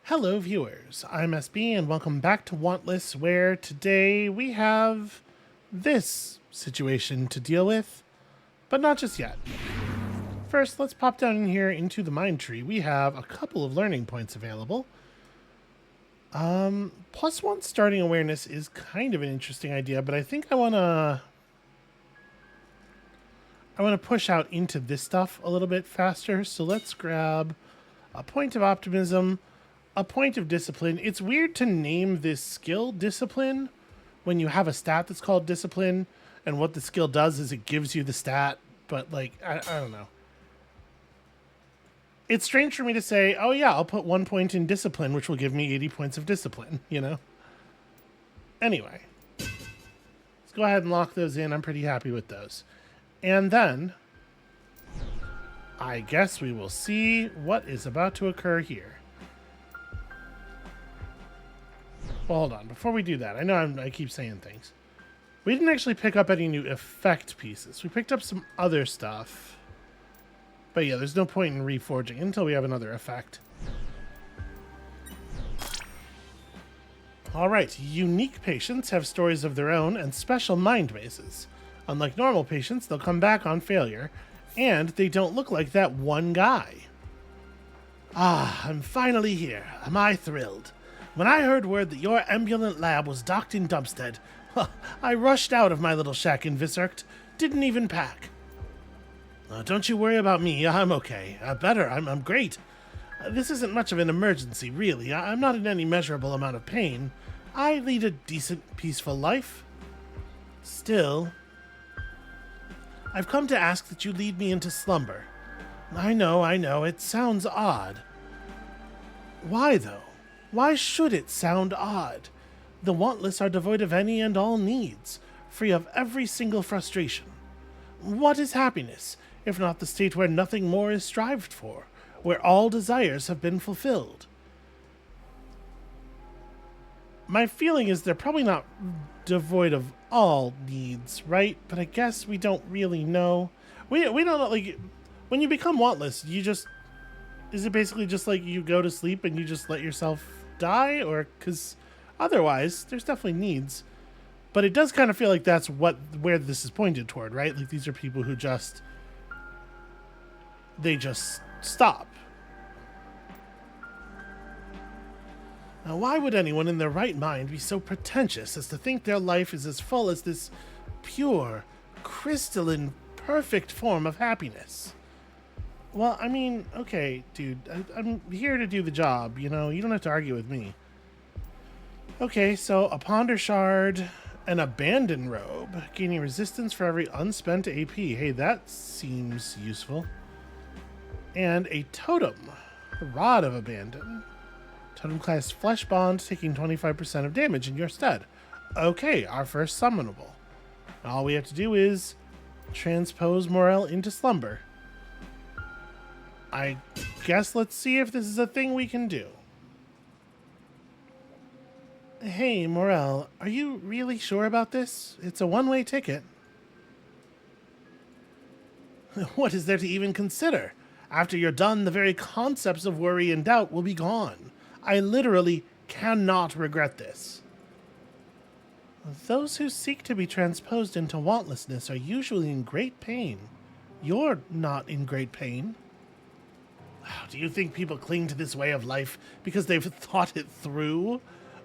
Hello, viewers. I'm SB, and welcome back to Wantless, where today we have this situation to deal with, but not just yet. First, let's pop down in here into the mind tree. We have a couple of learning points available. +1 starting awareness is kind of an interesting idea, but I think I wanna push out into this stuff a little bit faster. So let's grab a point of optimism, a point of discipline. It's weird to name this skill discipline when you have a stat that's called discipline, and what the skill does is it gives you the stat, but like, I don't know. It's strange for me to say, oh yeah, I'll put 1 point in discipline, which will give me 80 points of discipline, you know? Anyway, let's go ahead and lock those in. I'm pretty happy with those. And then, I guess we will see what is about to occur here. Well, hold on. Before we do that, I know I keep saying things. We didn't actually pick up any new effect pieces. We picked up some other stuff. But yeah, there's no point in reforging until we have another effect. Alright, unique patients have stories of their own and special mind mazes. Unlike normal patients, they'll come back on failure, and they don't look like that one guy. Ah, I'm finally here. Am I thrilled? When I heard word that your ambulant lab was docked in Dumpstead, I rushed out of my little shack in Visserkt, didn't even pack. Don't you worry about me, I'm okay. I'm great. This isn't much of an emergency, really. I'm not in any measurable amount of pain. I lead a decent, peaceful life. Still, I've come to ask that you lead me into slumber. I know, it sounds odd. Why, though? Why should it sound odd? The Wantless are devoid of any and all needs, free of every single frustration. What is happiness, if not the state where nothing more is strived for, where all desires have been fulfilled? My feeling is they're probably not devoid of all needs, right? But I guess we don't really know. We don't know, like, when you become Wantless, you just... Is it basically just like you go to sleep and you just let yourself die? Or, because otherwise, there's definitely needs. But it does kind of feel like that's where this is pointed toward, right? Like, these are people who they just stop. Now, why would anyone in their right mind be so pretentious as to think their life is as full as this pure, crystalline, perfect form of happiness? Well, I mean, okay, dude, I'm here to do the job, you know? You don't have to argue with me. Okay, so a Ponder Shard, an Abandon Robe, gaining resistance for every unspent AP. Hey, that seems useful. And a Totem, a Rod of Abandon. Totem class Flesh Bond, taking 25% of damage in your stead. Okay, our first summonable. All we have to do is transpose Morel into slumber. I guess let's see if this is a thing we can do. Hey, Morel, are you really sure about this? It's a one-way ticket. What is there to even consider? After you're done, the very concepts of worry and doubt will be gone. I literally cannot regret this. Those who seek to be transposed into wantlessness are usually in great pain. You're not in great pain. Do you think people cling to this way of life because they've thought it through?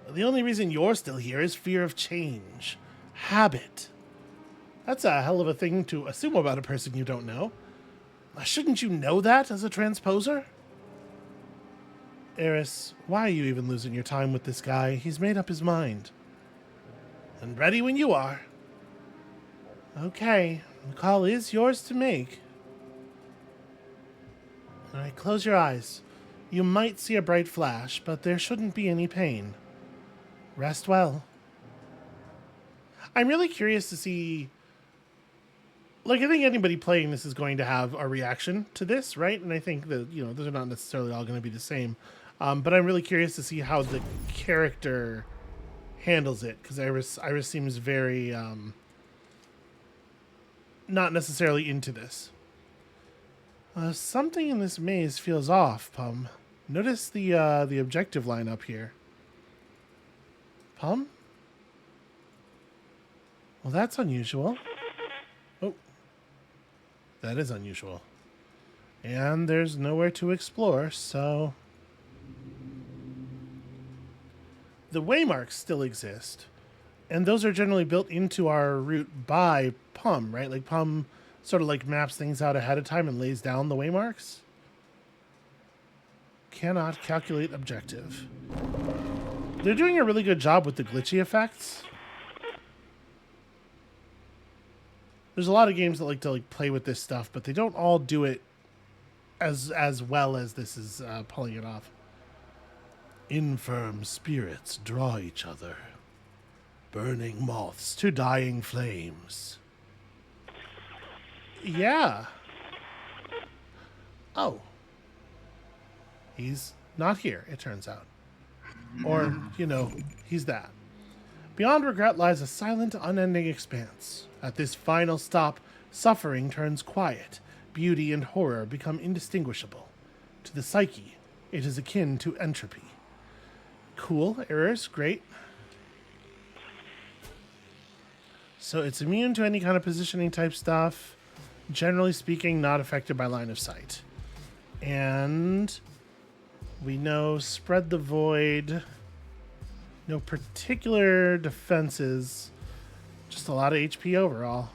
The only reason you're still here is fear of change. Habit. That's a hell of a thing to assume about a person you don't know. Shouldn't you know that as a transposer? Eris, why are you even losing your time with this guy? He's made up his mind. And ready when you are. Okay, the call is yours to make. Alright, close your eyes. You might see a bright flash, but there shouldn't be any pain. Rest well. I'm really curious to see... Like, I think anybody playing this is going to have a reaction to this, right? And I think that, you know, those are not necessarily all going to be the same. But I'm really curious to see how the character handles it, because Iris seems very not necessarily into this. Something in this maze feels off, Pum. Notice the objective line up here. Pum? Well, that's unusual. Oh. That is unusual. And there's nowhere to explore, so... The waymarks still exist. And those are generally built into our route by Pum, right? Like Pum sort of like maps things out ahead of time and lays down the waymarks. Cannot calculate objective. They're doing a really good job with the glitchy effects. There's a lot of games that like to play with this stuff, but they don't all do it as well as this is pulling it off. Infirm spirits draw each other, burning moths to dying flames. Yeah. Oh. He's not here, it turns out. Or, you know, he's that. Beyond regret lies a silent, unending expanse. At this final stop, suffering turns quiet. Beauty and horror become indistinguishable. To the psyche, it is akin to entropy. Cool, errors, great. So it's immune to any kind of positioning type stuff. Generally speaking, not affected by line of sight. And we know spread the void. No particular defenses. Just a lot of HP overall.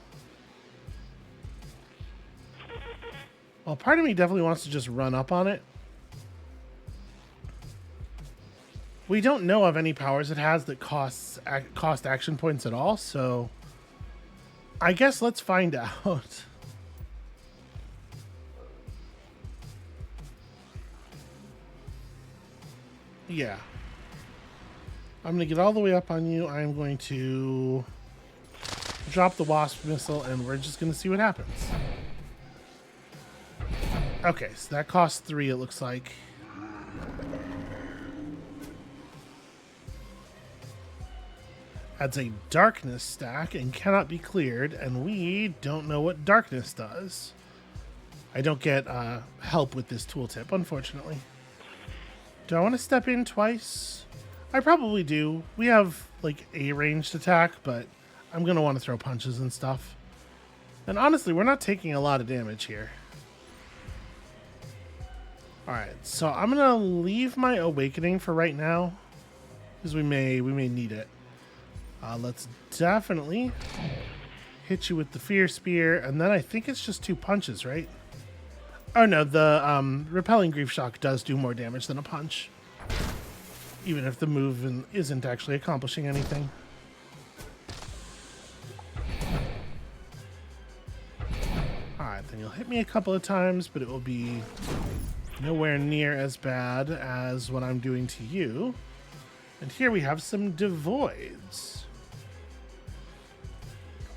Well, part of me definitely wants to just run up on it. We don't know of any powers it has that cost action points at all, so I guess let's find out. Yeah. I'm going to get all the way up on you. I'm going to drop the wasp missile, and we're just going to see what happens. Okay, so that costs 3, it looks like. Adds a darkness stack and cannot be cleared, and we don't know what darkness does. I don't get help with this tooltip, unfortunately. Do I want to step in twice? I probably do. We have, like, a ranged attack, but I'm going to want to throw punches and stuff. And honestly, we're not taking a lot of damage here. Alright, so I'm going to leave my awakening for right now, because we may need it. Let's definitely hit you with the fear spear, and then I think it's just 2 punches, right? Oh no, the repelling grief shock does do more damage than a punch, even if the move isn't actually accomplishing anything. Alright, then you'll hit me a couple of times, but it will be nowhere near as bad as what I'm doing to you. And here we have some devoids.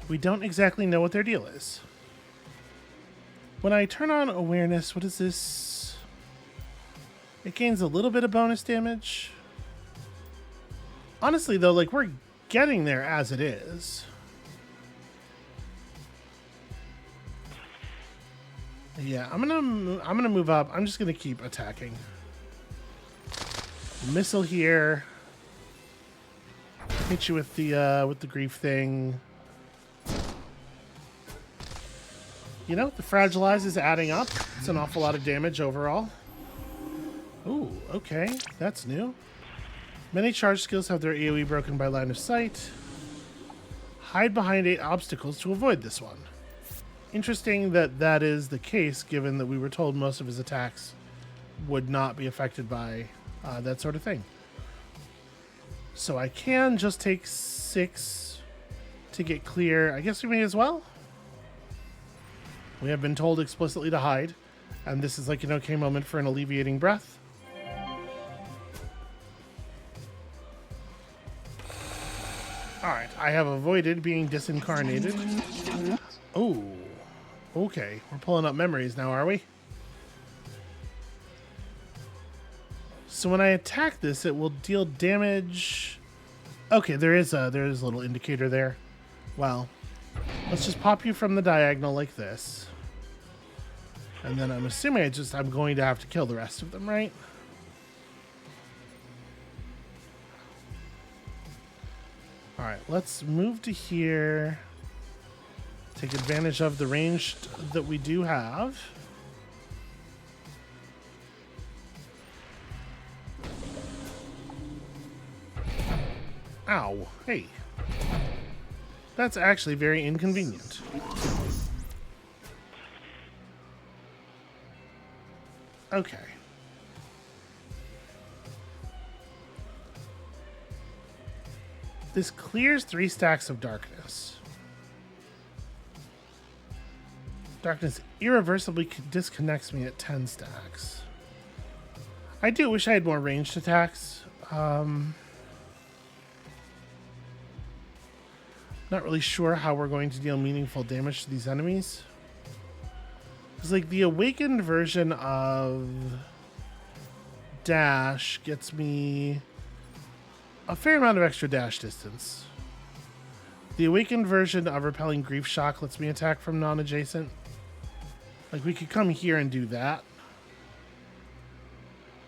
We don't exactly know what their deal is. When I turn on awareness, what is this? It gains a little bit of bonus damage. Honestly, though, like, we're getting there as it is. Yeah, I'm gonna move up. I'm just gonna keep attacking. Missile here. Hit you with the grief thing. You know, the fragilize is adding up. It's an awful lot of damage overall. Ooh, okay, that's new. Many charge skills have their AoE broken by line of sight. Hide behind 8 obstacles to avoid this one. Interesting that that is the case, given that we were told most of his attacks would not be affected by that sort of thing. So I can just take 6 to get clear. I guess we may as well. We have been told explicitly to hide, and this is like an okay moment for an alleviating breath. Alright, I have avoided being disincarnated. Oh, okay. We're pulling up memories now, are we? So when I attack this, it will deal damage. Okay, there is a little indicator there. Well, let's just pop you from the diagonal like this. And then I'm assuming I'm going to have to kill the rest of them, right? All right, let's move to here. Take advantage of the range that we do have. Ow. Hey. That's actually very inconvenient. Okay. This clears 3 stacks of darkness. Darkness irreversibly disconnects me at 10 stacks. I do wish I had more ranged attacks. Not really sure how we're going to deal meaningful damage to these enemies. Because, like, the awakened version of dash gets me a fair amount of extra dash distance. The awakened version of repelling grief shock lets me attack from non-adjacent. Like, we could come here and do that.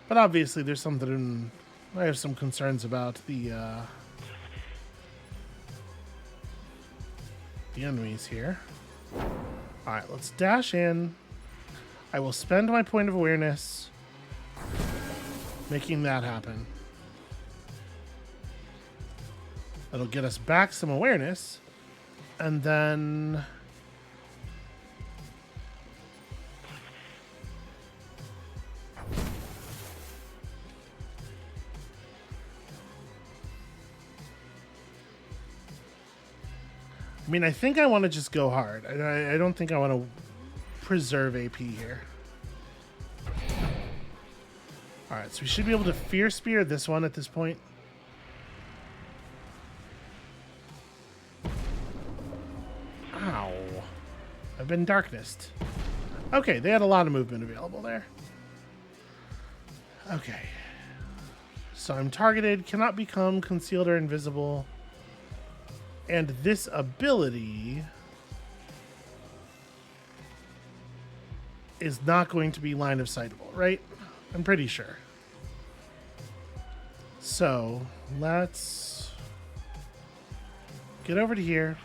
But obviously there's something I have some concerns about the enemies here. Alright, let's dash in. I will spend my point of awareness making that happen. That'll get us back some awareness. And then I mean, I think I want to just go hard. I don't think I want to preserve AP here. Alright, so we should be able to Fear Spear this one at this point. Ow. I've been darknessed. Okay, they had a lot of movement available there. Okay. So I'm targeted, cannot become concealed or invisible. And this ability is not going to be line of sightable, right? I'm pretty sure. So let's get over to here.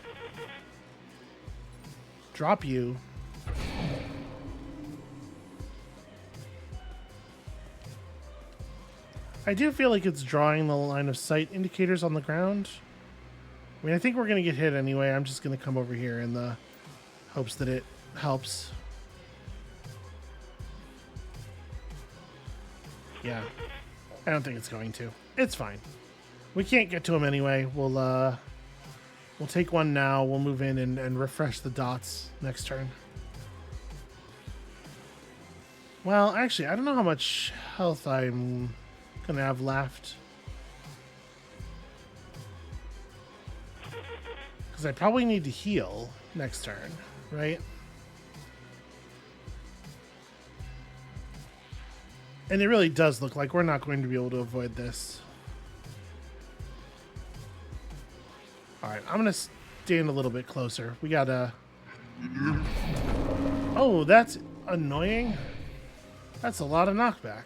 Drop you. I do feel like it's drawing the line of sight indicators on the ground. I mean, I think we're going to get hit anyway. I'm just going to come over here in the hopes that it helps. Yeah. I don't think it's going to. It's fine. We can't get to him anyway. We'll take one now. We'll move in and refresh the dots next turn. Well, actually, I don't know how much health I'm going to have left. Because I probably need to heal next turn, right? And it really does look like we're not going to be able to avoid this. Alright, I'm going to stand a little bit closer. We gotta... Oh, that's annoying. That's a lot of knockback.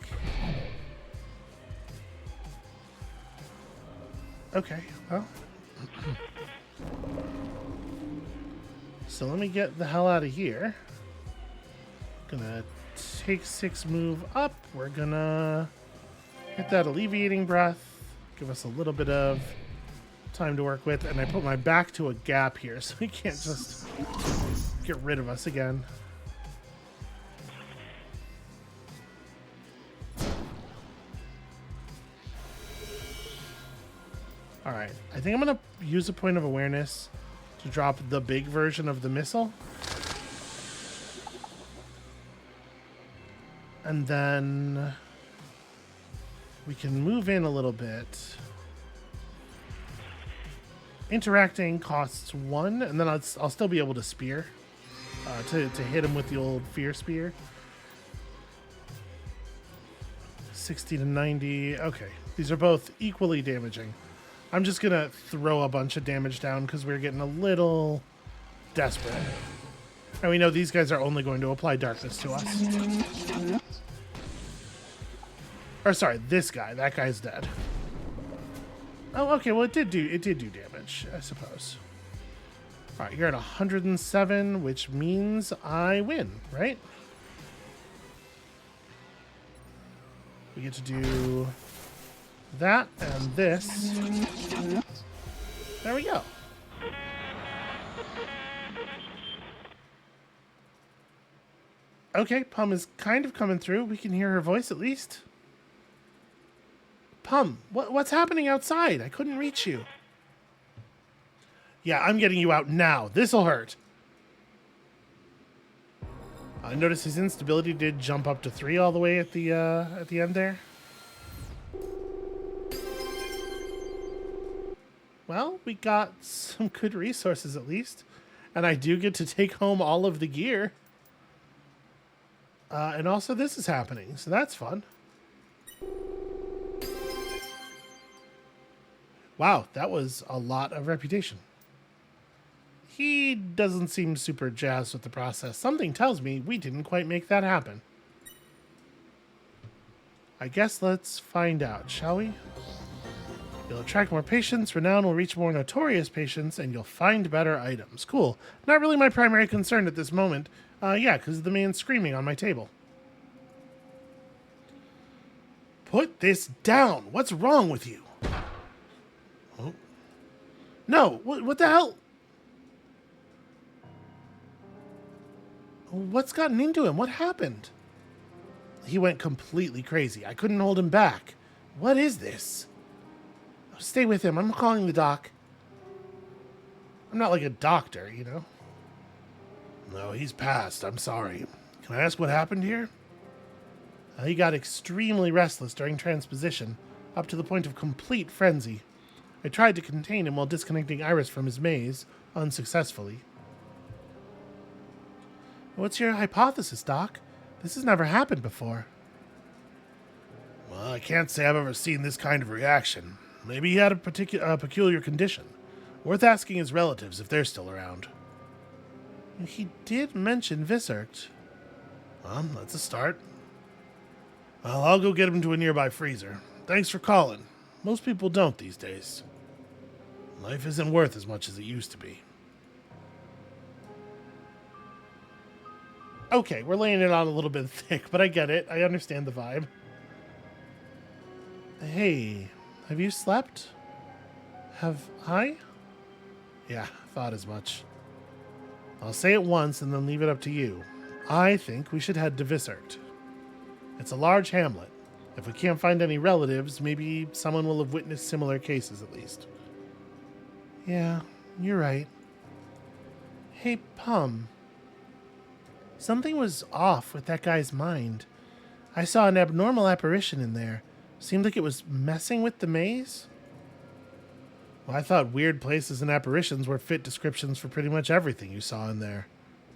Okay, well... So let me get the hell out of here. Gonna take 6 move up. We're gonna hit that alleviating breath. Give us a little bit of time to work with. And I put my back to a gap here so he can't just get rid of us again. Alright, I think I'm gonna use a point of awareness to drop the big version of the missile. And then we can move in a little bit. Interacting costs 1, and then I'll still be able to spear. To hit him with the old Fear Spear. 60 to 90. Okay, these are both equally damaging. I'm just going to throw a bunch of damage down because we're getting a little desperate. And we know these guys are only going to apply darkness to us. Or sorry, this guy. That guy's dead. Oh, okay. Well, it did do damage, I suppose. All right, you're at 107, which means I win, right? We get to do that and this. There we go. Okay, Pum is kind of coming through. We can hear her voice at least. Pum, what's happening outside? I couldn't reach you. Yeah, I'm getting you out now. This'll hurt. I noticed his instability did jump up to 3 all the way at the end there. Well, we got some good resources at least. And I do get to take home all of the gear. And also this is happening, so that's fun. Wow, that was a lot of reputation. He doesn't seem super jazzed with the process. Something tells me we didn't quite make that happen. I guess let's find out, shall we? You'll attract more patients, renown will reach more notorious patients, and you'll find better items. Cool. Not really my primary concern at this moment. Yeah, because the man's screaming on my table. Put this down! What's wrong with you? Oh. No! What the hell? What's gotten into him? What happened? He went completely crazy. I couldn't hold him back. What is this? Stay with him. I'm calling the doc. I'm not like a doctor, you know? No, he's passed. I'm sorry. Can I ask what happened here? He got extremely restless during transposition, up to the point of complete frenzy. I tried to contain him while disconnecting Iris from his maze, unsuccessfully. What's your hypothesis, Doc? This has never happened before. Well, I can't say I've ever seen this kind of reaction. Maybe he had a peculiar condition. Worth asking his relatives if they're still around. He did mention Visert. Well, that's a start. Well, I'll go get him to a nearby freezer. Thanks for calling. Most people don't these days. Life isn't worth as much as it used to be. Okay, we're laying it on a little bit thick, but I get it. I understand the vibe. Hey, have you slept? Have I? Yeah, thought as much. I'll say it once and then leave it up to you. I think we should head to Visert. It's a large hamlet. If we can't find any relatives, maybe someone will have witnessed similar cases at least. Yeah, you're right. Hey, Pum. Something was off with that guy's mind. I saw an abnormal apparition in there. Seemed like it was messing with the maze. Well, I thought weird places and apparitions were fit descriptions for pretty much everything you saw in there.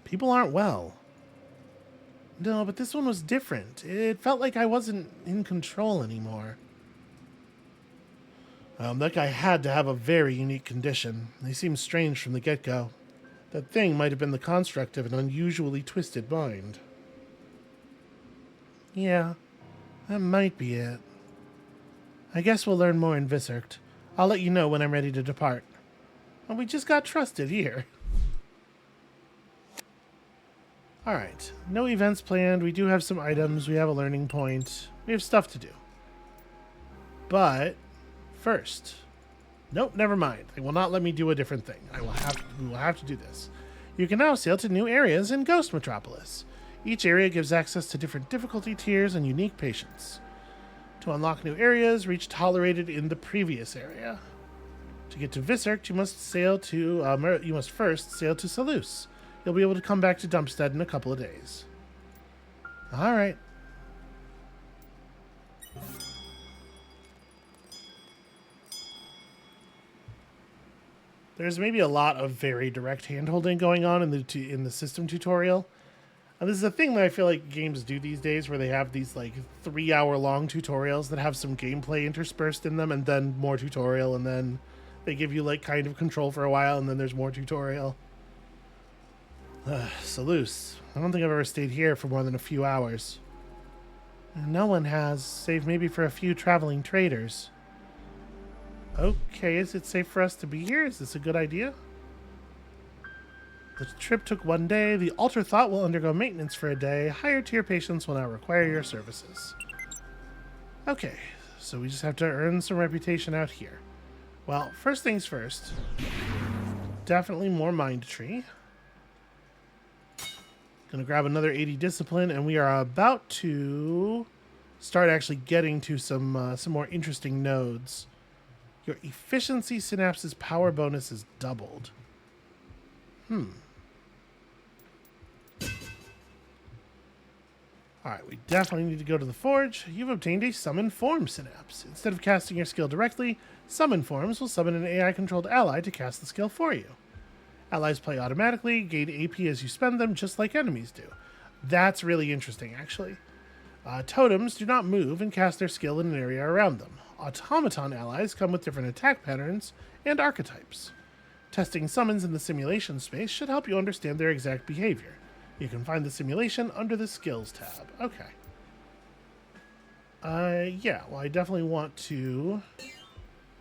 People aren't well. No, but this one was different. It felt like I wasn't in control anymore. That guy had to have a very unique condition. He seemed strange from the get-go. That thing might have been the construct of an unusually twisted mind. Yeah, that might be it. I guess we'll learn more in Visert. I'll let you know when I'm ready to depart. Well, we just got trusted here. Alright, no events planned. We do have some items. We have a learning point. We have stuff to do. But first... Nope, never mind. They will not let me do a different thing. We will have to do this. You can now sail to new areas in Ghost Metropolis. Each area gives access to different difficulty tiers and unique patients. To unlock new areas, reach tolerated in the previous area. To get to Visert, you must first sail to Selous. You'll be able to come back to Dumpstead in a couple of days. Alright. There's maybe a lot of very direct hand-holding going on in the system tutorial. And this is a thing that I feel like games do these days, where they have these like 3-hour-long tutorials that have some gameplay interspersed in them, and then more tutorial, and then they give you like kind of control for a while, and then there's more tutorial. Selous. I don't think I've ever stayed here for more than a few hours. No one has, save maybe for a few traveling traders. Okay, is it safe for us to be here? Is this a good idea? The trip took 1 day. The Alter Thought will undergo maintenance for a day. Higher tier patients will now require your services. Okay, so we just have to earn some reputation out here. Well, first things first. Definitely more Mind Tree. Gonna grab another 80 Discipline, and we are about to start actually getting to some more interesting nodes. Your efficiency synapses power bonus is doubled. Alright, we definitely need to go to the Forge. You've obtained a Summon Form synapse. Instead of casting your skill directly, Summon Forms will summon an AI-controlled ally to cast the skill for you. Allies play automatically, gain AP as you spend them, just like enemies do. That's really interesting, actually. Totems do not move and cast their skill in an area around them. Automaton allies come with different attack patterns and archetypes. Testing summons in the simulation space should help you understand their exact behavior. You can find the simulation under the Skills tab. Okay. Yeah, well, I definitely want to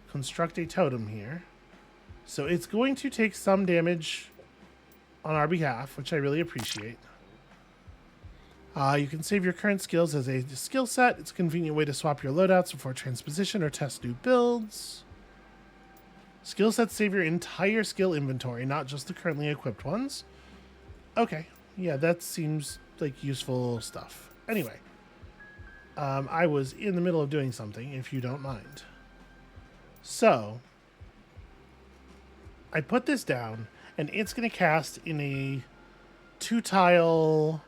construct a totem here. So it's going to take some damage on our behalf, which I really appreciate. You can save your current skills as a skill set. It's a convenient way to swap your loadouts before transposition or test new builds. Skill sets save your entire skill inventory, not just the currently equipped ones. Okay. Yeah, that seems like useful stuff. Anyway, I was in the middle of doing something, if you don't mind. So, I put this down, and it's going to cast in a 2-tile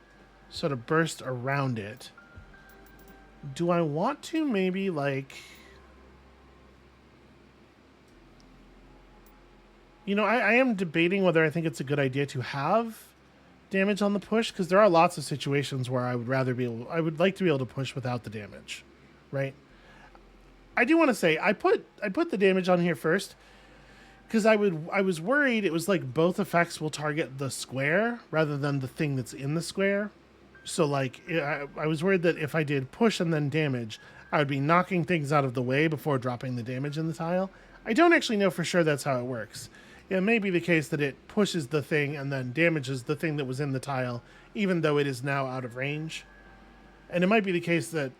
sort of burst around it. Do I want to maybe, like... You know, I am debating whether I think it's a good idea to have damage on the push, because there are lots of situations where I would like to be able to push without the damage, right? I do want to say I put the damage on here first because I was worried it was like both effects will target the square rather than the thing that's in the square. So like I was worried that if I did push and then damage, I would be knocking things out of the way before dropping the damage in the tile. I don't actually know for sure that's how it works. It may be the case that it pushes the thing and then damages the thing that was in the tile, even though it is now out of range. And it might be the case that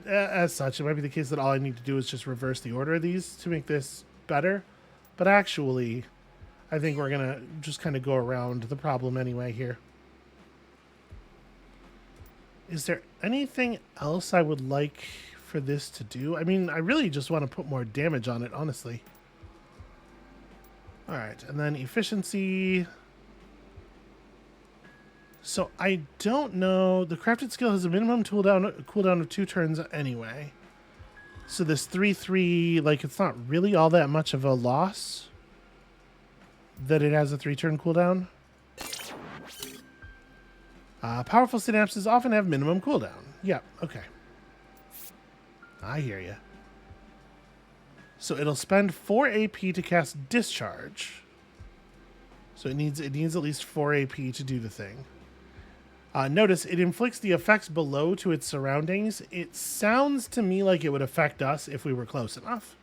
as such, it might be the case that all I need to do is just reverse the order of these to make this better. But actually, I think we're going to just kind of go around the problem anyway here. Is there anything else I would like for this to do? I mean, I really just want to put more damage on it, honestly. All right, and then efficiency. So I don't know. The crafted skill has a minimum cooldown of 2 turns anyway. So this 3/3, like, it's not really all that much of a loss that it has a 3-turn cooldown. Powerful synapses often have minimum cooldown. Yeah, okay. I hear you. So it'll spend 4 AP to cast Discharge. So it needs at least 4 AP to do the thing. Notice it inflicts the effects below to its surroundings. It sounds to me like it would affect us if we were close enough.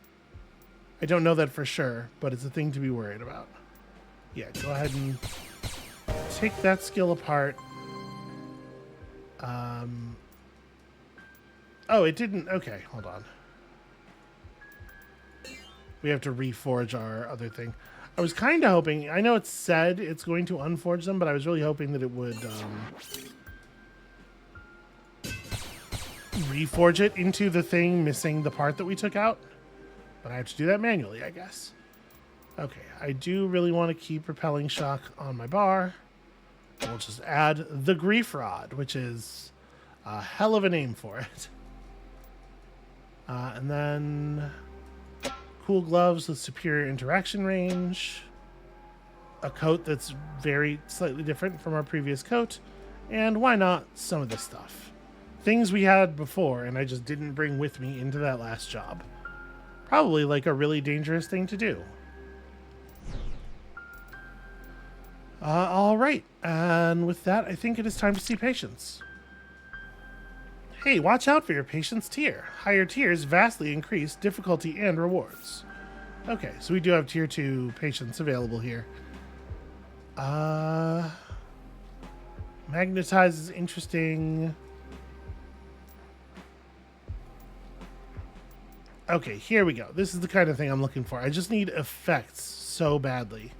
I don't know that for sure, but it's a thing to be worried about. Yeah, go ahead and take that skill apart. Oh, it didn't. Okay, hold on. We have to reforge our other thing. I was kind of hoping, I know it said it's going to unforge them, but I was really hoping that it would reforge it into the thing missing the part that we took out. But I have to do that manually, I guess. Okay, I do really want to keep Repelling Shock on my bar. We'll just add the Grief Rod, which is a hell of a name for it. And then cool gloves with superior interaction range. A coat that's very slightly different from our previous coat. And why not some of this stuff? Things we had before and I just didn't bring with me into that last job. Probably like a really dangerous thing to do. All right. And with that, I think it is time to see patients. Hey, watch out for your patient's tier. Higher tiers vastly increase difficulty and rewards. Okay, so we do have tier 2 patients available here. Magnetize is interesting. Okay, here we go. This is the kind of thing I'm looking for. I just need effects so badly.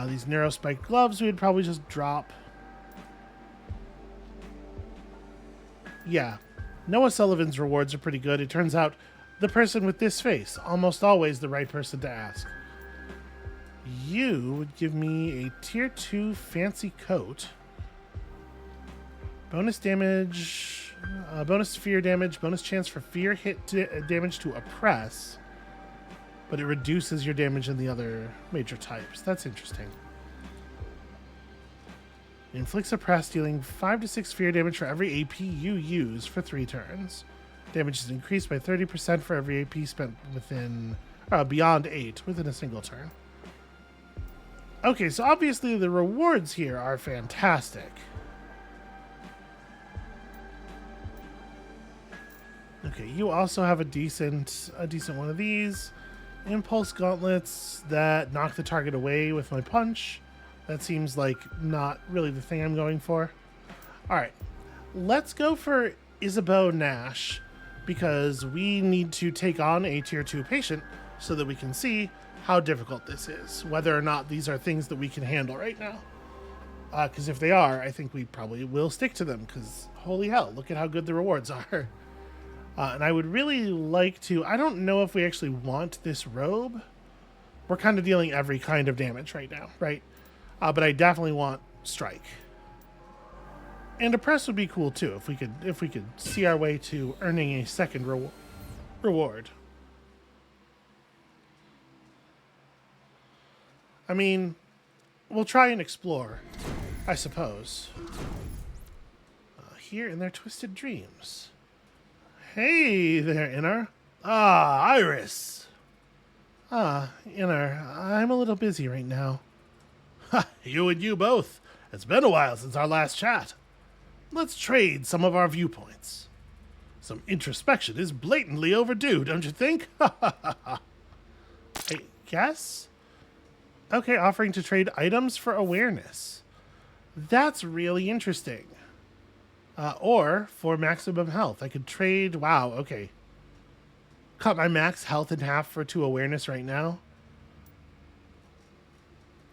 These neurospike gloves we would probably just drop. Yeah, Noah Sullivan's rewards are pretty good. It turns out the person with this face, almost always the right person to ask. You would give me a tier 2 fancy coat. Bonus damage, bonus fear damage, bonus chance for fear hit damage to oppress. But it reduces your damage in the other major types. That's interesting. It inflicts oppress, dealing 5 to 6 fear damage for every AP you use for 3 turns. Damage is increased by 30% for every AP spent within beyond 8 within a single turn. Okay, so obviously the rewards here are fantastic. Okay, you also have a decent one of these. Impulse gauntlets that knock the target away with my punch. That seems like not really the thing I'm going for. All right, let's go for Isabeau Nash because we need to take on a tier 2 patient so that we can see how difficult this is, whether or not these are things that we can handle right now. Because if they are, I think we probably will stick to them because holy hell, look at how good the rewards are. And I would really like to... I don't know if we actually want this robe. We're kind of dealing every kind of damage right now, right? But I definitely want strike. And oppress would be cool too if we could see our way to earning a second reward. I mean, we'll try and explore, I suppose. Here in their twisted dreams. Hey there, Inner. Ah, Iris. Ah, Inner, I'm a little busy right now. Ha, you and you both. It's been a while since our last chat. Let's trade some of our viewpoints. Some introspection is blatantly overdue, don't you think? I guess? Okay, offering to trade items for awareness. That's really interesting. Or for maximum health. I could trade... Wow, okay. Cut my max health in half for 2 awareness right now.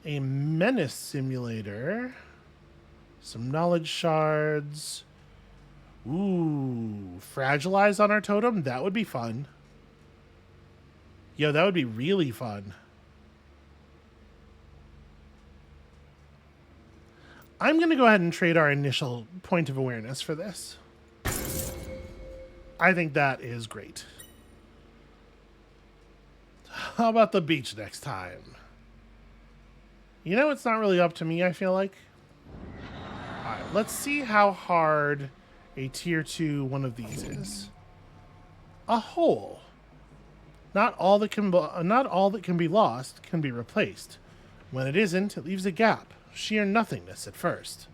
A menace simulator. Some knowledge shards. Ooh, fragilize on our totem? That would be fun. Yo, that would be really fun. I'm going to go ahead and trade our initial point of awareness for this. I think that is great. How about the beach next time? You know, it's not really up to me, I feel like. Alright, let's see how hard a tier 2 one of these is. A hole. Not all that can be lost can be replaced. When it isn't, it leaves a gap. Sheer nothingness at first.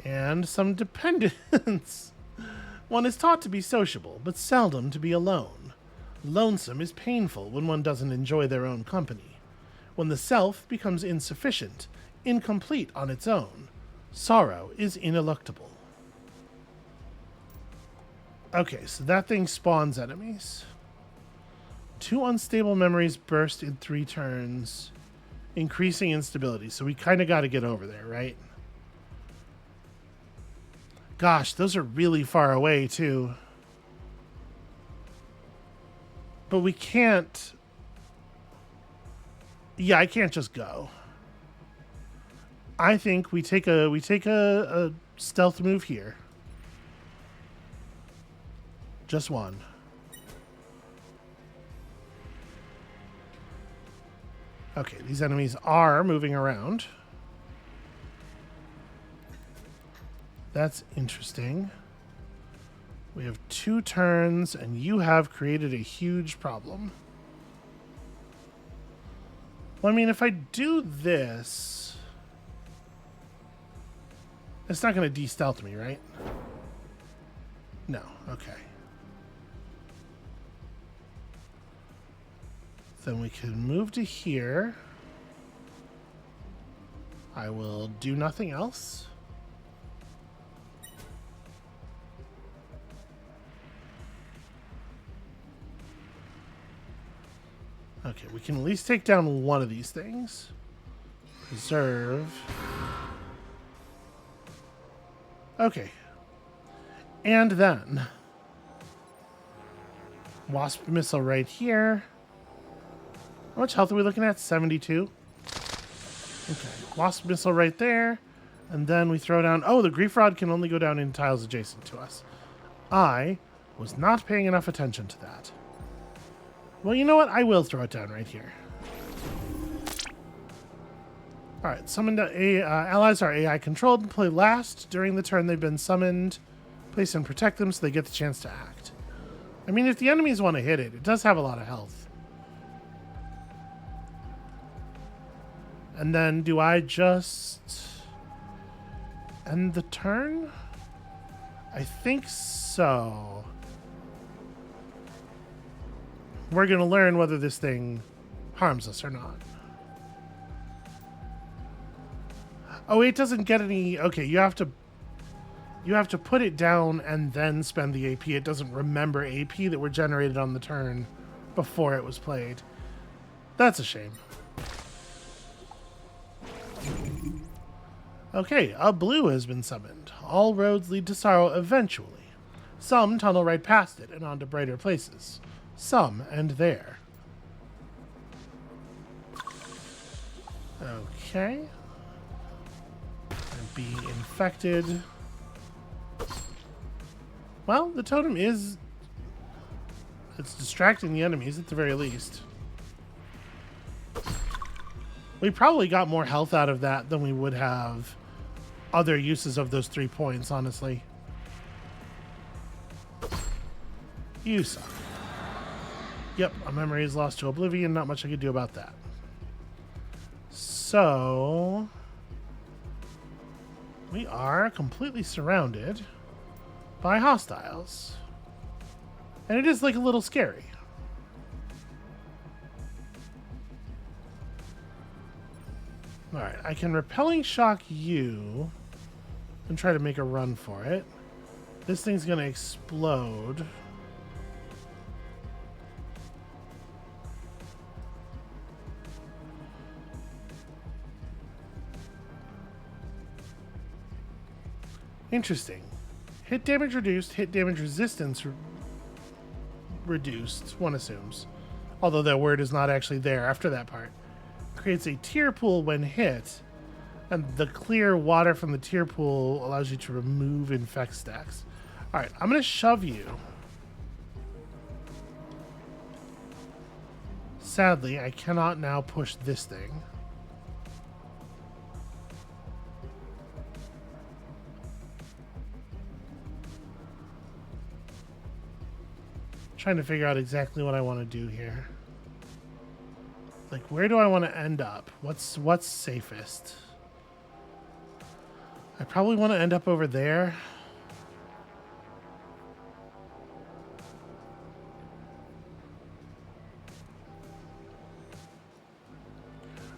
And some dependence. One is taught to be sociable, but seldom to be alone. Lonesome is painful when one doesn't enjoy their own company. When the self becomes insufficient, incomplete on its own, sorrow is ineluctable. Okay, so that thing spawns enemies. 2 unstable memories burst in 3 turns, increasing instability. So we kind of got to get over there, right? Gosh, those are really far away, too. But we can't... Yeah, I can't just go. I think we take a stealth move here. Just one. Okay, these enemies are moving around. That's interesting. We have 2 turns, and you have created a huge problem. Well, I mean, if I do this... It's not going to de-stealth me, right? No. Okay. Then we can move to here. I will do nothing else. Okay, we can at least take down one of these things. Preserve. Okay. And then Wasp missile right here. How much health are we looking at? 72. Okay. Wasp missile right there. And then we throw down... Oh, the grief rod can only go down in tiles adjacent to us. I was not paying enough attention to that. Well, you know what? I will throw it down right here. Alright, summoned allies are AI controlled and play last during the turn they've been summoned. Place and protect them so they get the chance to act. I mean, if the enemies want to hit it, it does have a lot of health. And then do I just end the turn? I think so. We're going to learn whether this thing harms us or not. Oh, it doesn't get any... Okay, you have to put it down and then spend the AP. It doesn't remember AP that were generated on the turn before it was played. That's a shame. Okay, a blue has been summoned. All roads lead to sorrow eventually. Some tunnel right past it and onto brighter places. Some end there. Okay. And be infected. Well, the totem is... It's distracting the enemies at the very least. We probably got more health out of that than we would have other uses of those 3 points, honestly. You suck. Yep, a memory is lost to oblivion. Not much I could do about that. So... we are completely surrounded by hostiles. And it is like a little scary. Alright, I can repelling shock you and try to make a run for it. This thing's gonna explode. Interesting. Hit damage reduced, hit damage resistance reduced, one assumes. Although that word is not actually there after that part. Creates a tear pool when hit, and the clear water from the tear pool allows you to remove infect stacks. Alright, I'm going to shove you. Sadly, I cannot now push this thing. Trying to figure out exactly what I want to do here. Like, where do I want to end up? What's safest? I probably want to end up over there.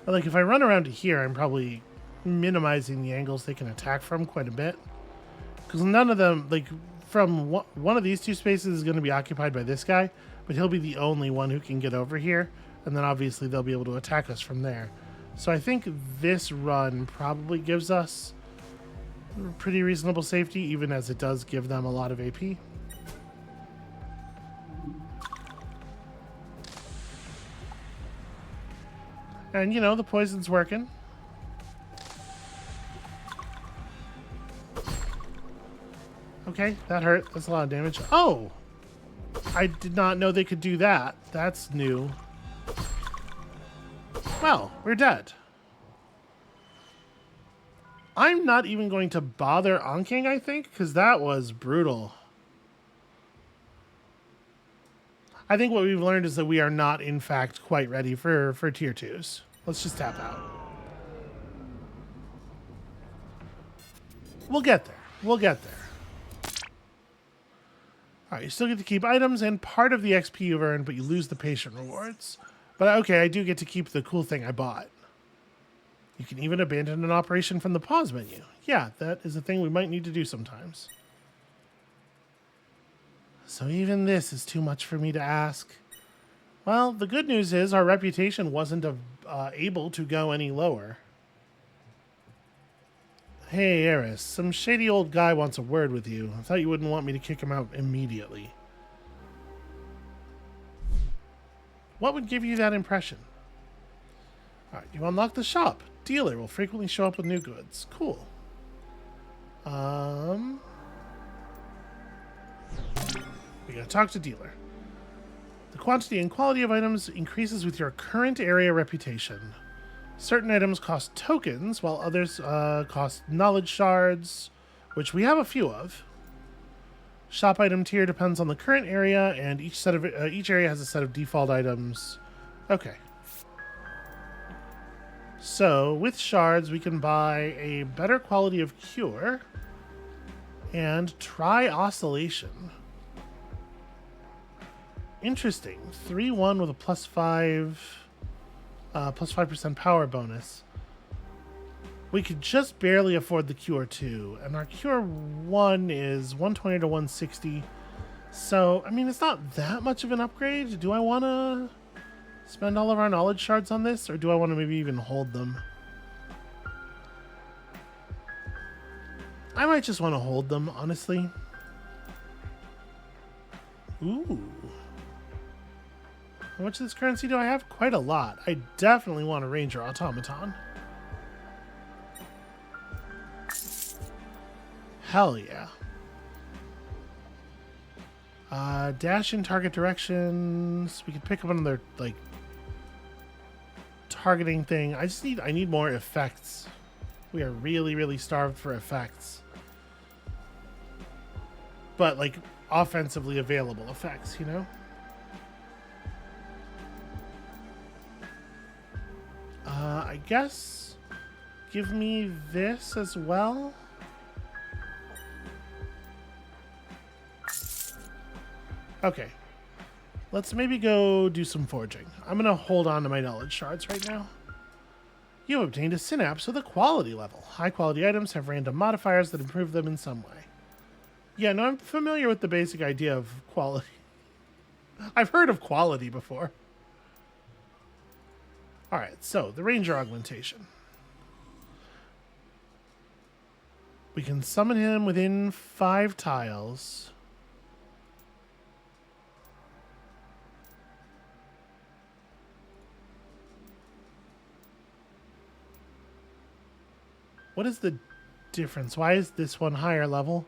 But like, if I run around to here, I'm probably minimizing the angles they can attack from quite a bit. Because none of them, like, from one of these two spaces is going to be occupied by this guy, but he'll be the only one who can get over here. And then obviously they'll be able to attack us from there. So I think this run probably gives us pretty reasonable safety, even as it does give them a lot of AP. And, you know, the poison's working. Okay, that hurt. That's a lot of damage. Oh! I did not know they could do that. That's new. Well, we're dead. I'm not even going to bother onking, I think, because that was brutal. I think what we've learned is that we are not, in fact, quite ready for tier 2s. Let's just tap out. We'll get there. We'll get there. All right, you still get to keep items and part of the XP you've earned, but you lose the patient rewards. But okay, I do get to keep the cool thing I bought. You can even abandon an operation from the pause menu. Yeah, that is a thing we might need to do sometimes. So even this is too much for me to ask. Well, the good news is our reputation wasn't able to go any lower. Hey, Eris, some shady old guy wants a word with you. I thought you wouldn't want me to kick him out immediately. What would give you that impression? Alright, you unlock the shop. Dealer will frequently show up with new goods. Cool. We gotta talk to dealer. The quantity and quality of items increases with your current area reputation. Certain items cost tokens, while others cost knowledge shards, which we have a few of. Shop item tier depends on the current area, and each area has a set of default items. Okay. So, with shards, we can buy a better quality of cure and try oscillation. Interesting. 3-1 with a plus 5% power bonus. We could just barely afford the Cure 2, and our Cure 1 is 120 to 160. So, I mean, it's not that much of an upgrade. Do I want to spend all of our knowledge shards on this, or do I want to maybe even hold them? I might just want to hold them, honestly. Ooh. How much of this currency do I have? Quite a lot. I definitely want a Ranger Automaton. Hell yeah. Dash in target directions. We could pick up another, like, targeting thing. I need more effects. We are really, really starved for effects. But, like, offensively available effects, you know? I guess give me this as well. Okay. Let's maybe go do some forging. I'm going to hold on to my knowledge shards right now. You have obtained a synapse with a quality level. High quality items have random modifiers that improve them in some way. Yeah, no, I'm familiar with the basic idea of quality. I've heard of quality before. Alright, so the Ranger augmentation. We can summon him within 5 tiles. What is the difference? Why is this one higher level?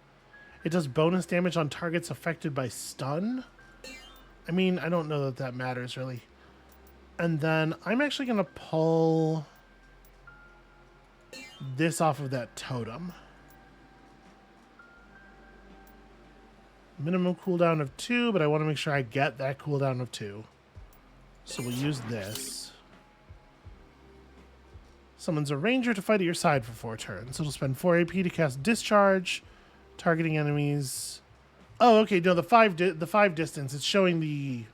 It does bonus damage on targets affected by stun? I mean, I don't know that that matters, really. And then I'm actually going to pull this off of that totem. Minimum cooldown of 2, but I want to make sure I get that cooldown of 2. So we'll use this. Summons a ranger to fight at your side for 4 turns. It'll spend 4 AP to cast Discharge, targeting enemies. Oh, okay. No, the 5 distance. It's showing the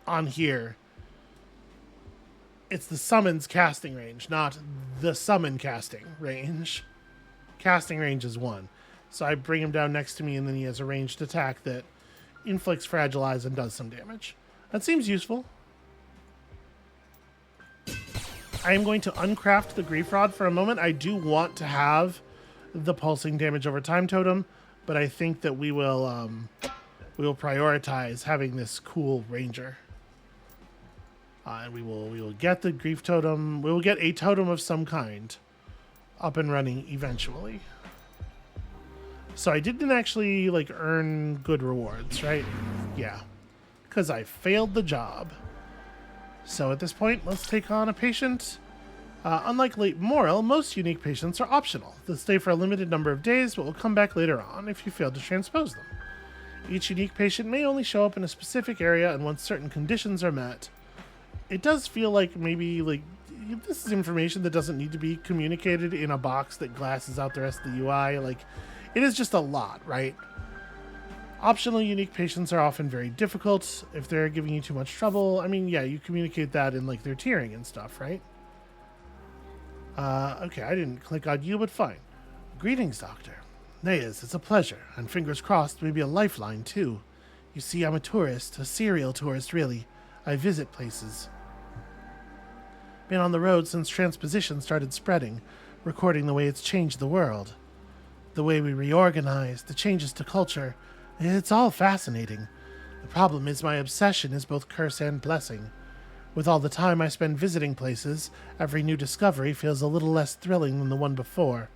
on here. It's the summons casting range, not the summon casting range. Casting range is 1. So I bring him down next to me, and then he has a ranged attack that inflicts fragilize and does some damage. That seems useful. I am going to uncraft the Grief Rod for a moment. I do want to have the pulsing damage over time totem, but I think that we will prioritize having this cool ranger. And we will get the Grief totem. We will get a totem of some kind up and running eventually. So I didn't actually like earn good rewards, right? Yeah, because I failed the job. So at this point, let's take on a patient. Unlike Late Moral, most unique patients are optional. They'll stay for a limited number of days, but will come back later on if you fail to transpose them. Each unique patient may only show up in a specific area and once certain conditions are met. It does feel like maybe like this is information that doesn't need to be communicated in a box that glasses out the rest of the UI. Like, it is just a lot, right? Optional unique patients are often very difficult if they're giving you too much trouble. I mean, yeah, you communicate that in like their tiering and stuff, right? Okay, I didn't click on you, but fine. Greetings, Doctor. Nayas, it's a pleasure, and fingers crossed, maybe a lifeline too. You see, I'm a tourist, a serial tourist, really. I visit places. Been on the road since transposition started spreading, recording the way it's changed the world. The way we reorganize, the changes to culture. It's all fascinating. The problem is my obsession is both curse and blessing. With all the time I spend visiting places, every new discovery feels a little less thrilling than the one before.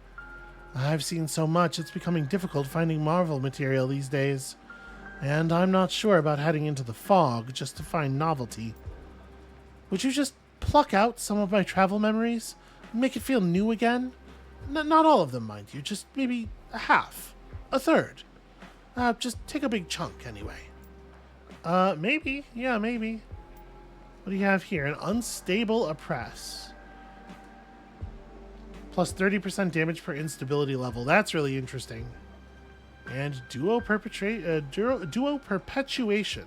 I've seen so much, it's becoming difficult finding Marvel material these days. And I'm not sure about heading into the fog just to find novelty. Would you just pluck out some of my travel memories? Make it feel new again? Not all of them, mind you, just maybe a half. A third. Just take a big chunk, anyway. Maybe. Yeah, maybe. What do you have here? An unstable oppress. Plus 30% damage per instability level. That's really interesting. And duo perpetuation.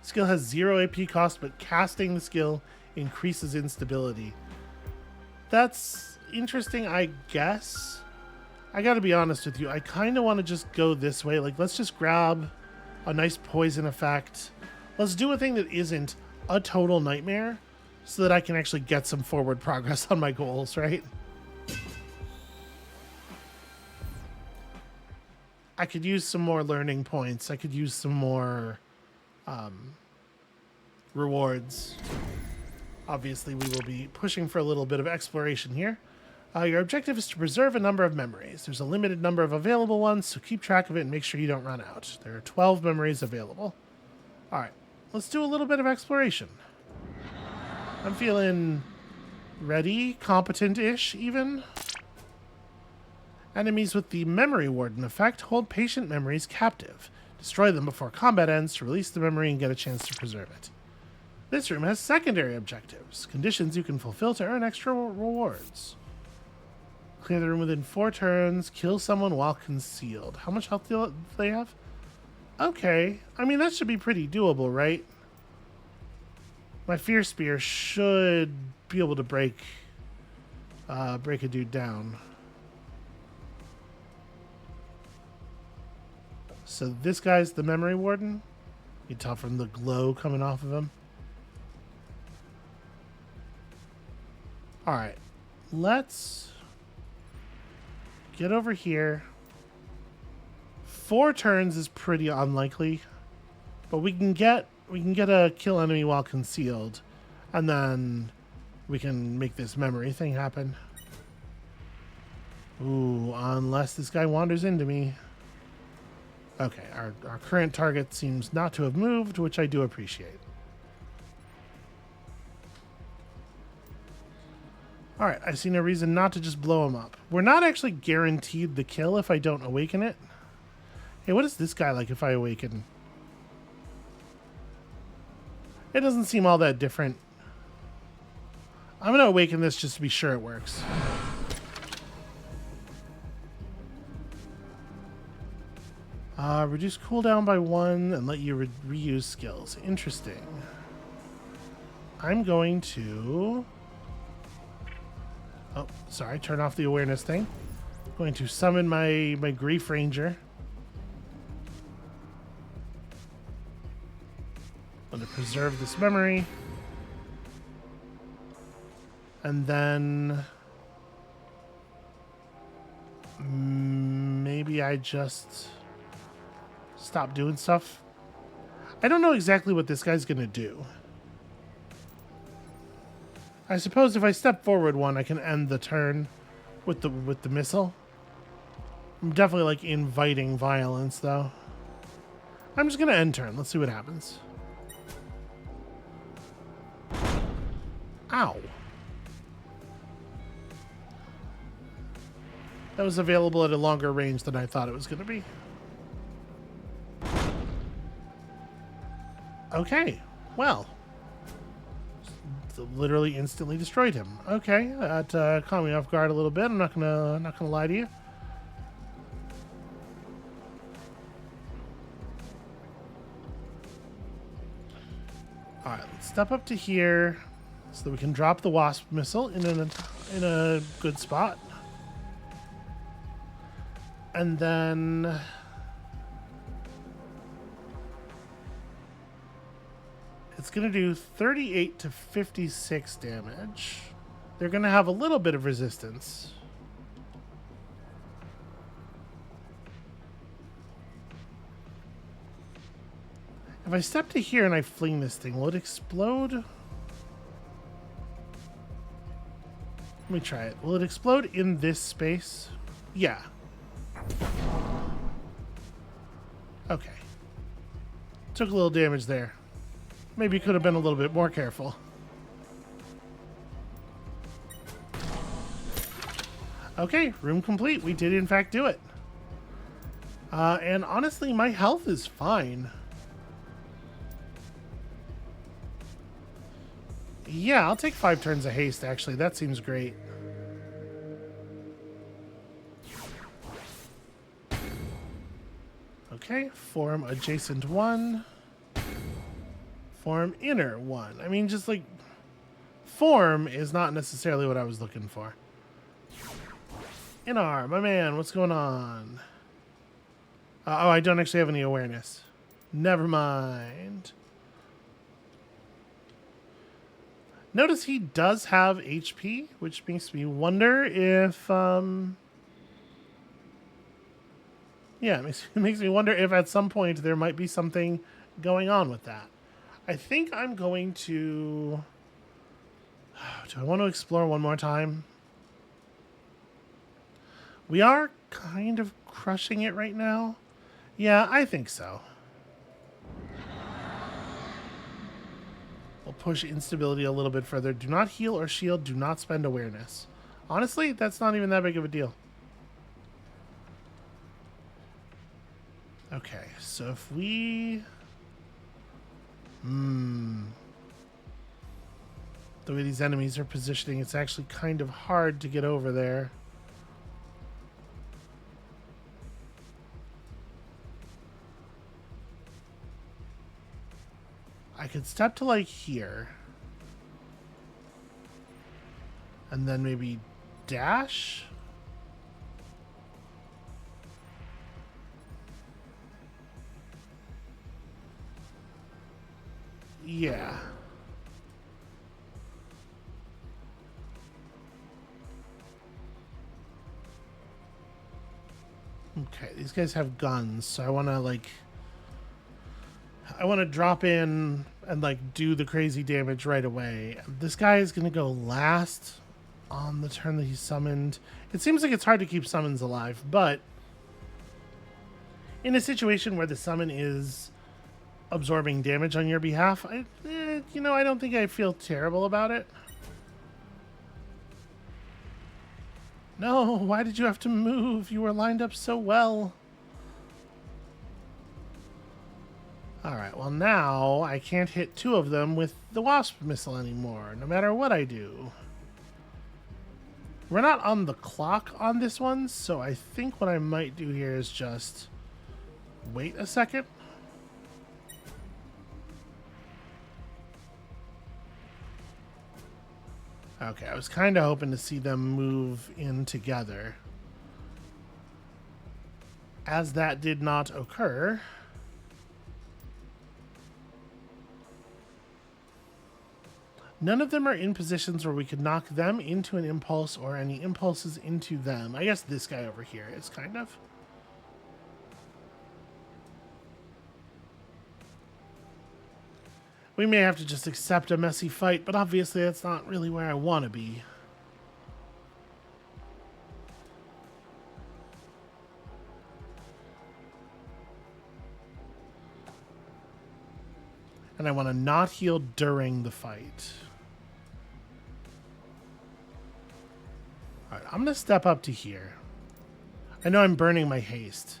Skill has 0 AP cost, but casting the skill increases instability. That's interesting, I guess. I gotta be honest with you. I kind of want to just go this way. Like, let's just grab a nice poison effect. Let's do a thing that isn't a total nightmare so that I can actually get some forward progress on my goals, right? I could use some more learning points. I could use some more rewards. Obviously, we will be pushing for a little bit of exploration here. Your objective is to preserve a number of memories. There's a limited number of available ones, so keep track of it and make sure you don't run out. There are 12 memories available. All right, let's do a little bit of exploration. I'm feeling ready, competent-ish even. Enemies with the Memory Warden effect hold patient memories captive. Destroy them before combat ends to release the memory and get a chance to preserve it. This room has secondary objectives, conditions you can fulfill to earn extra rewards. Clear the room within 4 turns, kill someone while concealed. How much health do they have? Okay, I mean, that should be pretty doable, right? My Fear Spear should be able to break a dude down. So this guy's the Memory Warden. You can tell from the glow coming off of him. Alright, let's get over here. 4 turns is pretty unlikely, but we can get a kill enemy while concealed, and then we can make this memory thing happen. Ooh, unless this guy wanders into me. Okay, our current target seems not to have moved, which I do appreciate. Alright, I see no reason not to just blow him up. We're not actually guaranteed the kill if I don't awaken it. Hey, what is this guy like if I awaken? It doesn't seem all that different. I'm going to awaken this just to be sure it works. Reduce cooldown by 1 and let you reuse skills. Interesting. I'm going to... Oh, sorry. Turn off the awareness thing. I'm going to summon my Grief Ranger. I'm going to preserve this memory. And then... maybe I just... stop doing stuff. I don't know exactly what this guy's gonna do. I suppose if I step forward 1, I can end the turn with the missile. I'm definitely like inviting violence though. I'm just gonna end turn. Let's see what happens. Ow. That was available at a longer range than I thought it was gonna be. Okay, well, literally instantly destroyed him. Okay, that caught me off guard a little bit. I'm not gonna lie to you. All right, let's step up to here so that we can drop the wasp missile in a good spot, and then it's going to do 38 to 56 damage. They're going to have a little bit of resistance. If I step to here and I fling this thing, will it explode? Let me try it. Will it explode in this space? Yeah. Okay. Took a little damage there. Maybe could have been a little bit more careful. Okay, room complete. We did in fact do it. And honestly, my health is fine. Yeah, I'll take 5 turns of haste, actually. That seems great. Okay, form adjacent 1. Form inner 1. I mean, just like... form is not necessarily what I was looking for. Inar, my man, what's going on? Oh, I don't actually have any awareness. Never mind. Notice he does have HP, which makes me wonder if... yeah, it makes me wonder if at some point there might be something going on with that. I think I'm going to... do I want to explore one more time? We are kind of crushing it right now. Yeah, I think so. We'll push instability a little bit further. Do not heal or shield. Do not spend awareness. Honestly, that's not even that big of a deal. Okay, so if we... the way these enemies are positioning, it's actually kind of hard to get over there. I could step to like here. And then maybe dash? Yeah. Okay, these guys have guns, so I want to like... I want to drop in and like do the crazy damage right away. This guy is going to go last on the turn that he summoned. It seems like it's hard to keep summons alive, but in a situation where the summon is absorbing damage on your behalf, I don't think I feel terrible about it. No, why did you have to move? You were lined up so well. Alright, well now I can't hit 2 of them with the wasp missile anymore, no matter what I do. We're not on the clock on this one, so I think what I might do here is just wait a second. Okay, I was kind of hoping to see them move in together. As that did not occur... none of them are in positions where we could knock them into an impulse or any impulses into them. I guess this guy over here is kind of. We may have to just accept a messy fight, but obviously that's not really where I want to be. And I want to not heal during the fight. Alright, I'm going to step up to here. I know I'm burning my haste,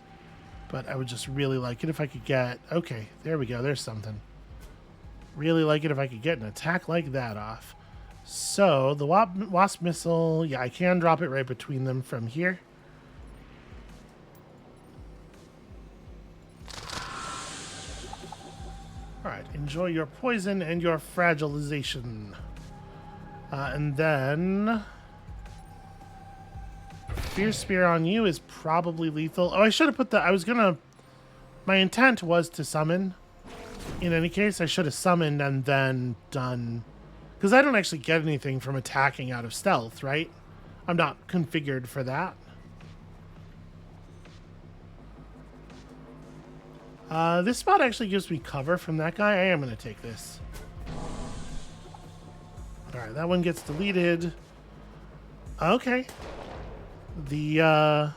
but I would just really like it if I could get... okay, there we go. There's something. Really like it if I could get an attack like that off. So the wasp missile, yeah, I can drop it right between them from here. All right, enjoy your poison and your fragilization. And then Fierce Spear on you is probably lethal. Oh, I should have put the... My intent was to summon. In any case, I should have summoned and then done... Because I don't actually get anything from attacking out of stealth, right? I'm not configured for that. This spot actually gives me cover from that guy. I am going to take this. Alright, that one gets deleted. Okay. The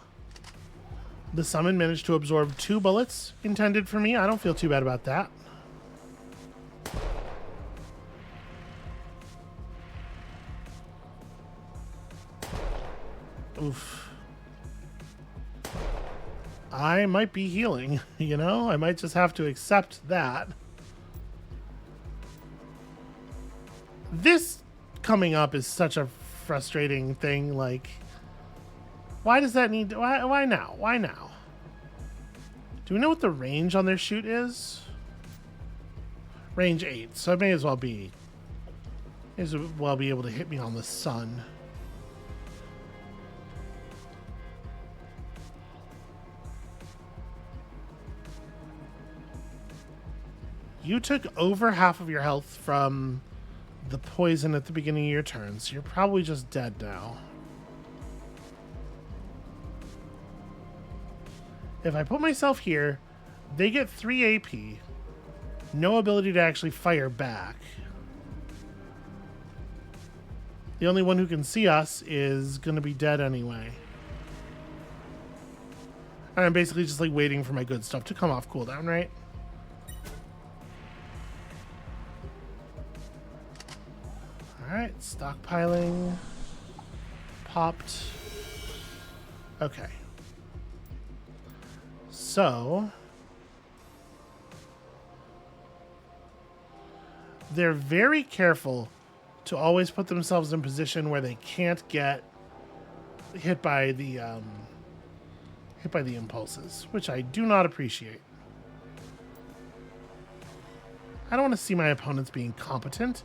summon managed to absorb 2 bullets intended for me. I don't feel too bad about that. Oof. I might be healing, you know? I might just have to accept that. This coming up is such a frustrating thing, like... Why does that need... Why now? Why now? Do we know what the range on their shoot is? Range 8, so it may as well be... May as well be able to hit me on the sun. You took over half of your health from the poison at the beginning of your turn, so you're probably just dead now. If I put myself here, they get 3 AP. No ability to actually fire back. The only one who can see us is going to be dead anyway. And I'm basically just like waiting for my good stuff to come off cooldown, right? Alright, stockpiling. Popped. Okay. So, they're very careful to always put themselves in a position where they can't get hit by the impulses, which I do not appreciate. I don't want to see my opponents being competent.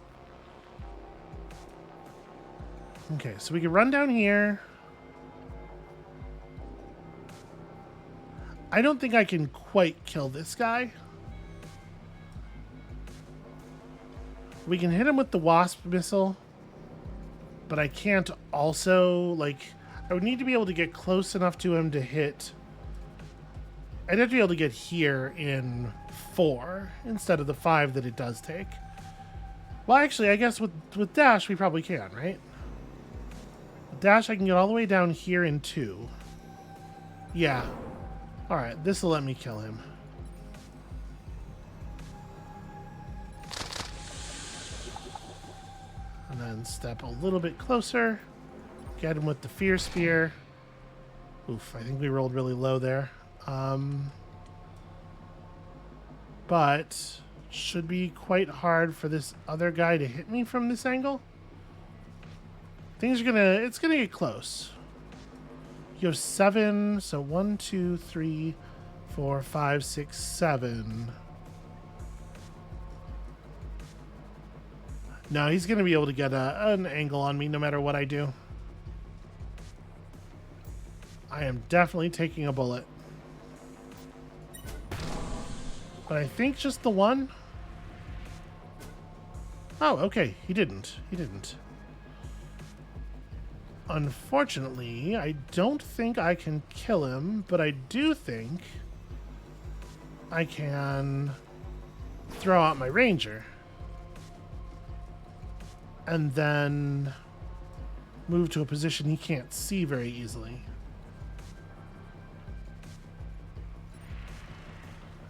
Okay, so we can run down here. I don't think I can quite kill this guy. We can hit him with the wasp missile, but I can't also, like, I would need to be able to get close enough to him to hit. I'd have to be able to get here in 4 instead of the 5 that it does take. Well, actually, I guess with dash, we probably can, right? With dash, I can get all the way down here in 2. Yeah. Alright, this will let me kill him. And then step a little bit closer. Get him with the Fear Spear. Oof, I think we rolled really low there. But should be quite hard for this other guy to hit me from this angle. It's gonna get close. You have 7, so 1, 2, 3, 4, 5, 6, 7. No, he's going to be able to get an angle on me no matter what I do. I am definitely taking a bullet. But I think just the one. Oh, okay. He didn't. He didn't. Unfortunately, I don't think I can kill him, but I do think I can throw out my ranger and then move to a position he can't see very easily.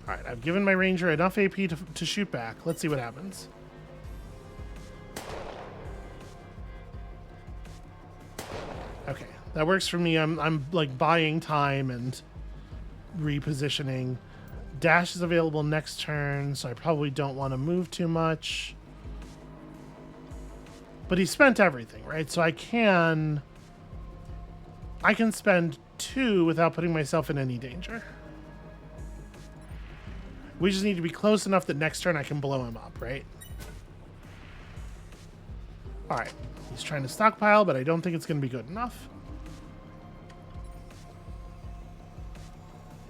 Alright, I've given my ranger enough AP to shoot back. Let's see what happens. Okay, that works for me. I'm like buying time and repositioning. Dash is available next turn, so I probably don't want to move too much. But But he spent everything, right? So I can spend 2 without putting myself in any danger. We just need to be close enough that next turn I can blow him up, right? All right. He's trying to stockpile, but I don't think it's going to be good enough.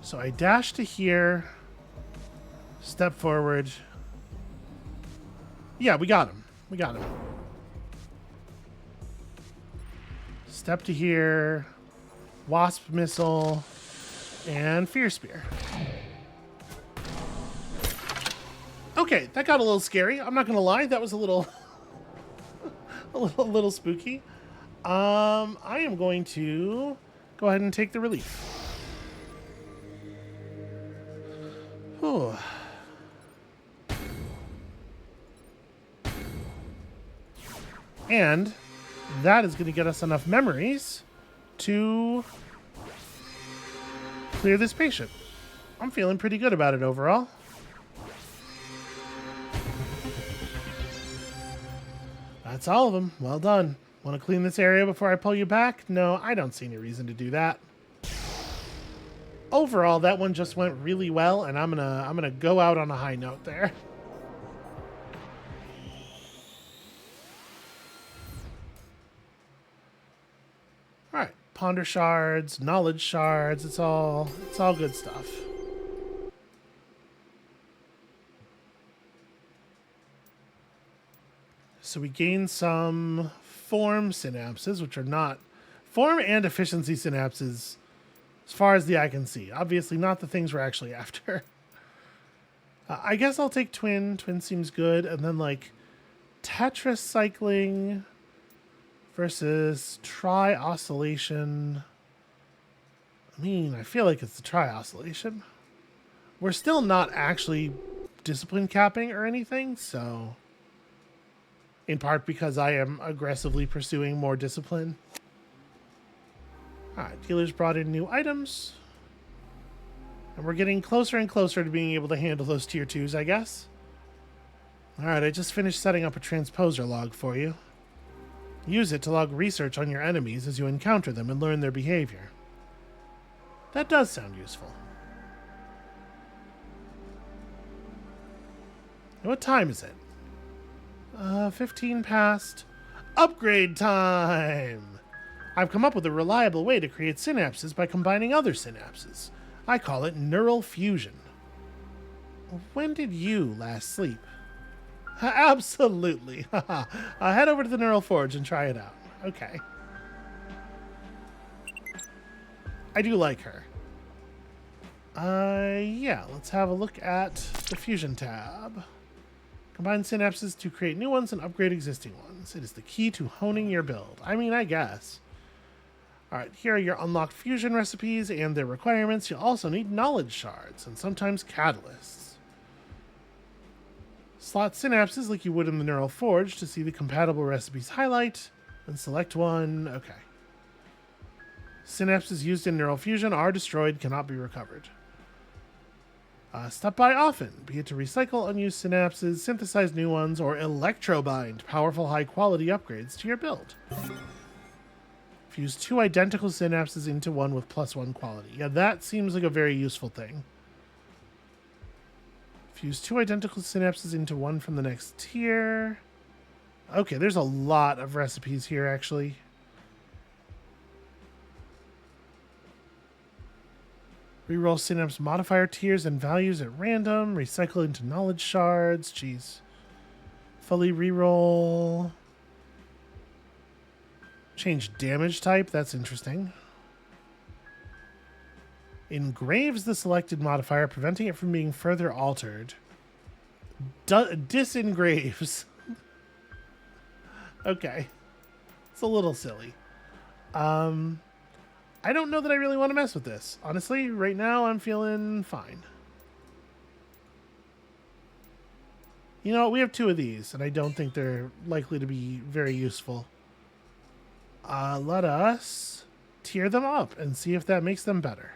So I dash to here. Step forward. Yeah, we got him. We got him. Step to here. Wasp missile. And fear spear. Okay, that got a little scary. I'm not going to lie. That was a little... a little spooky. I am going to go ahead and take the relief. Whew. And that is going to get us enough memories to clear this patient. I'm feeling pretty good about it overall. That's all of them. Well done. Want to clean this area before I pull you back? No, I don't see any reason to do that. Overall, that one just went really well, and I'm gonna go out on a high note there. All right, ponder shards, knowledge shards. It's all good stuff. So we gain some form synapses, which are not form and efficiency synapses, as far as the eye can see. Obviously, not the things we're actually after. I guess I'll take twin. Twin seems good, and then like tetracycling versus tri-oscillation. I mean, I feel like it's the tri-oscillation. We're still not actually discipline capping or anything, so. In part because I am aggressively pursuing more discipline. Alright, dealers brought in new items. And we're getting closer and closer to being able to handle those tier 2s, I guess. Alright, I just finished setting up a transposer log for you. Use it to log research on your enemies as you encounter them and learn their behavior. That does sound useful. What time is it? 15 past. Upgrade time! I've come up with a reliable way to create synapses by combining other synapses. I call it neural fusion. When did you last sleep? Absolutely. Head over to the Neural Forge and try it out. Okay. I do like her. Yeah, let's have a look at the Fusion tab. Combine synapses to create new ones and upgrade existing ones. It is the key to honing your build. I mean, I guess. Alright, here are your unlocked fusion recipes and their requirements. You'll also need knowledge shards and sometimes catalysts. Slot synapses like you would in the Neural Forge to see the compatible recipes highlight, and select one. Okay. Synapses used in Neural Fusion are destroyed, cannot be recovered. Stop by often, be it to recycle unused synapses, synthesize new ones, or electrobind powerful high-quality upgrades to your build. Fuse 2 identical synapses into one with +1 quality. Yeah, that seems like a very useful thing. Fuse 2 identical synapses into one from the next tier. Okay, there's a lot of recipes here, actually. Reroll synapse modifier tiers and values at random. Recycle into knowledge shards. Jeez. Fully reroll. Change damage type. That's interesting. Engraves the selected modifier, preventing it from being further altered. Disengraves. Okay. It's a little silly. I don't know that I really want to mess with this. Honestly, right now I'm feeling fine. You know, we have 2 of these, and I don't think they're likely to be very useful. Let us tier them up and see if that makes them better.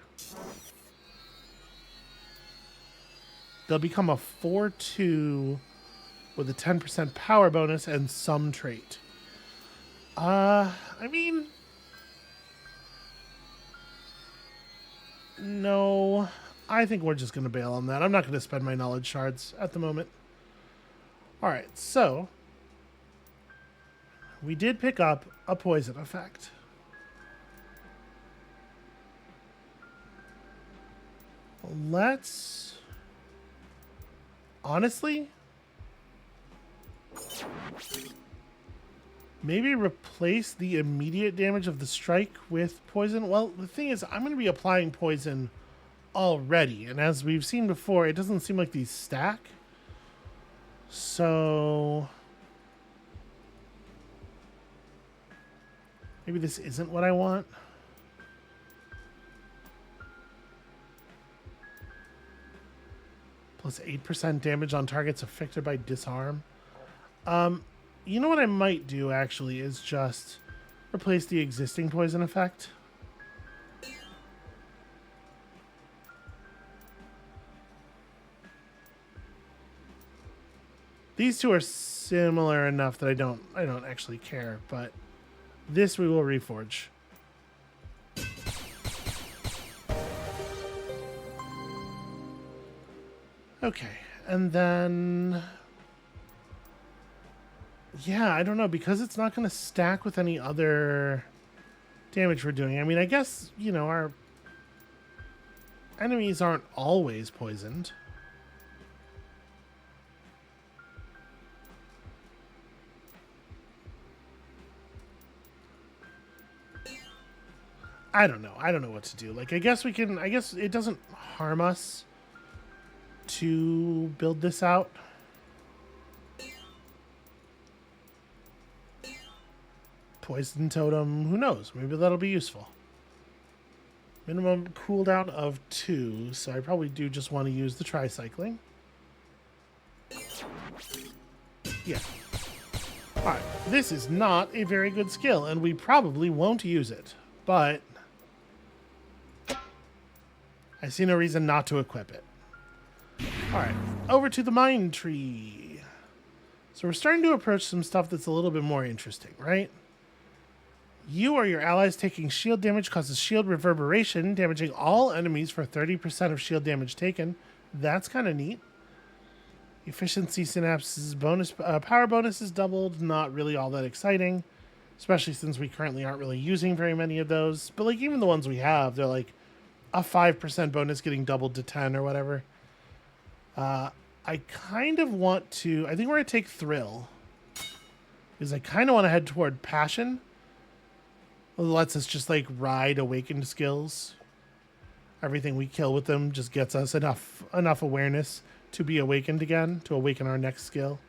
They'll become a 4-2 with a 10% power bonus and some trait. I mean, no. I think we're just going to bail on that. I'm not going to spend my knowledge shards at the moment. All right, so we did pick up a poison effect. Let's... honestly... maybe replace the immediate damage of the strike with poison. Well, the thing is, I'm going to be applying poison already. And as we've seen before, it doesn't seem like these stack. So... maybe this isn't what I want. Plus 8% damage on targets affected by disarm. You know what I might do, actually, is just replace the existing poison effect. These two are similar enough that I don't actually care, but this we will reforge. Okay, and then... yeah, I don't know, because it's not going to stack with any other damage we're doing. I mean, I guess, you know, our enemies aren't always poisoned. I don't know. I don't know what to do. Like, I guess we can... I guess it doesn't harm us to build this out. Poison totem, who knows? Maybe that'll be useful. Minimum cooldown of 2, so I probably do just want to use the tricycling. Yeah. Alright, this is not a very good skill, and we probably won't use it, but I see no reason not to equip it. Alright, over to the mind tree. So we're starting to approach some stuff that's a little bit more interesting, right? You or your allies taking shield damage causes shield reverberation, damaging all enemies for 30% of shield damage taken. That's kind of neat. Efficiency synapses bonus, power bonus is doubled. Not really all that exciting, especially since we currently aren't really using very many of those. But like even the ones we have, they're like a 5% bonus getting doubled to 10 or whatever. I kind of want to... I think we're going to take Thrill, because I kind of want to head toward Passion. It lets us just like ride awakened skills. Everything we kill with them just gets us enough awareness to be awakened again, to awaken our next skill.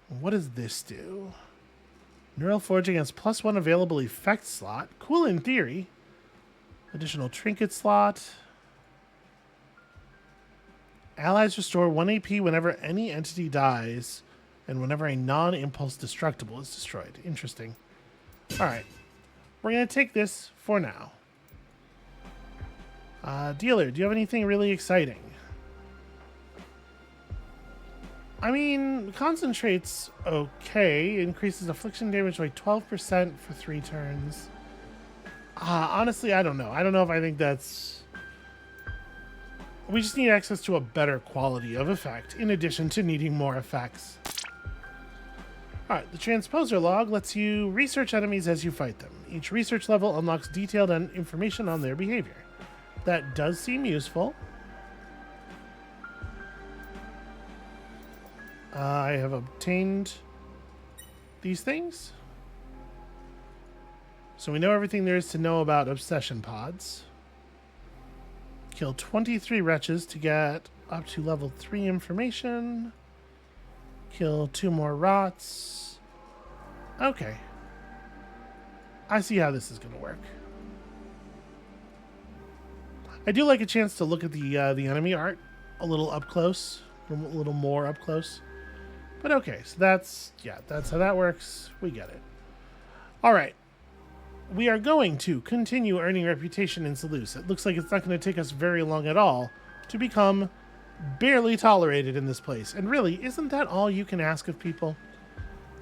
What does this do? Neural Forging has +1 available effect slot. Cool in theory. Additional trinket slot. Allies restore 1 AP whenever any entity dies, and whenever a non-impulse destructible is destroyed. Interesting. Alright. We're going to take this for now. Dealer, do you have anything really exciting? I mean, concentrates okay. Increases affliction damage by 12% for 3 turns. Honestly, I don't know. I don't know if I think that's... we just need access to a better quality of effect, in addition to needing more effects. Alright, the Transposer log lets you research enemies as you fight them. Each research level unlocks detailed information on their behavior. That does seem useful. I have obtained these things. So we know everything there is to know about obsession pods. Kill 23 wretches to get up to level 3 information. Kill 2 more rots. Okay. I see how this is going to work. I do like a chance to look at the enemy art a little up close, a little more up close. But okay, so that's how that works. We get it. All right. We are going to continue earning reputation in Seleucus. It looks like it's not going to take us very long at all to become barely tolerated in this place. And really, isn't that all you can ask of people?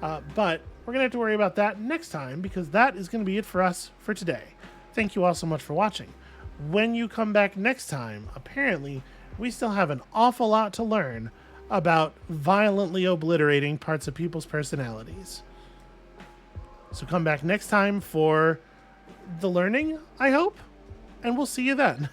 But we're going to have to worry about that next time, because that is going to be it for us for today. Thank you all so much for watching. When you come back next time, apparently we still have an awful lot to learn about violently obliterating parts of people's personalities. So come back next time for the learning, I hope, and we'll see you then.